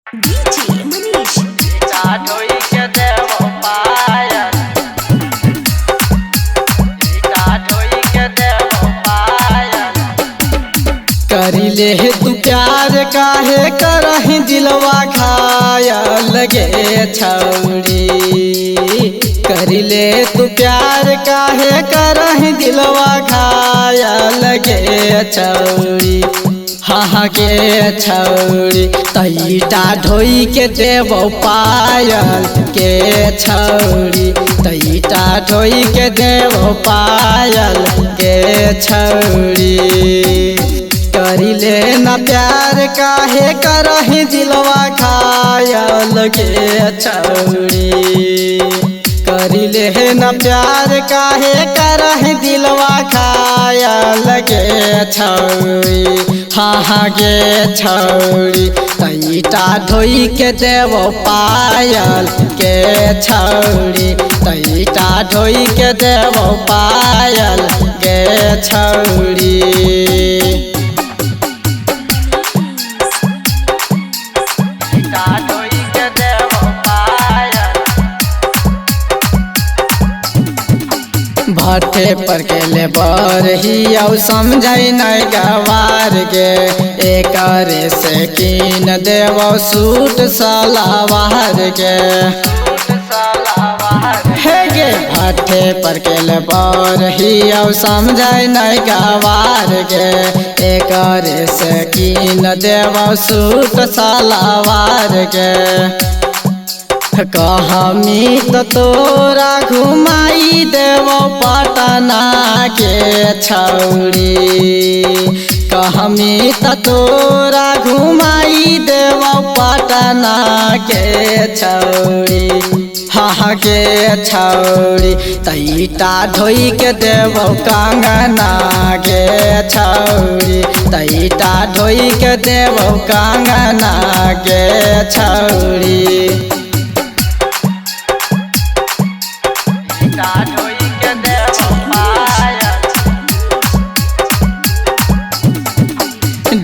DJ Manish. इता ढोई के देबौ पायल, इता ढोई के देबौ पायल। करिले हे तू प्यार काहे करही दिलवा घायल गे छौरी, करिले तू प्यार काहे करही दिलवा घायल गे छौरी। हाँ गे छौरी तईटा ढोई के देबौ पायल के छौरी, तईटा ढोई के देबौ पायल के छौरी। करिले न प्यार काहे करही दिलवा घायल के छौरी, करिले न प्यार काहे करही दिलवा घायल गे छौरी। हाँ गे छौरी तईटा ढोई के देबौ पायल के छौरी, तईटा ढोई के देबौ पायल गे छौरी। भट्ठे पर के ले बरही औ समझै नहीं गवार गे, एकरे से कीन देबौ सूट सलवार गे। हे गे भट्ठे पर के ले बरही औ समझै नहीं गवार गे, एकरे से कीन देबौ सूट सलवार गे। कहमी तो तोरा घुमाई देबौ पटना के छौरी, कहमी तो तोरा घुमाई देबौ पटना के छौरी। हाँ गे छौरी तईटा ढोई के देबौ कंगना गे छौरी, तईटा ढोई के देबौ कंगना गे छौरी।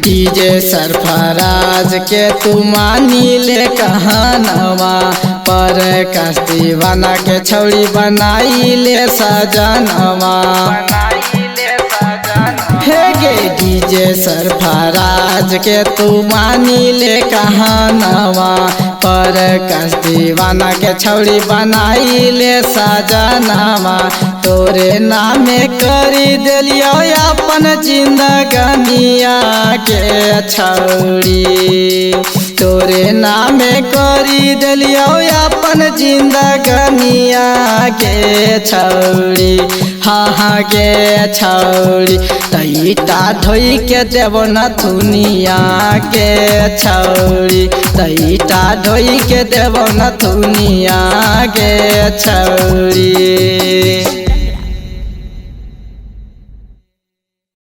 डीजे सरफराज के तू मानी ले कहनवा, प्रकाश दीवाना के छौरी बनाई ले सजनवा। हे गे डीजे सरफराज के तू मानी ले कहनवा, प्रकाश दीवाना के छौरी बनाई ले सजनवा। तोरे नामे करी देलियो अपन जिंदगनिया के छौरी, तोरे नामे करी देलियो अपन जिंदगनिया के छौरी। हाँ गे छौरी तईटा ढोई के देबौ नथुनिया के छौरी, तईटा ढोई के देबौ नथुनिया के छौरी।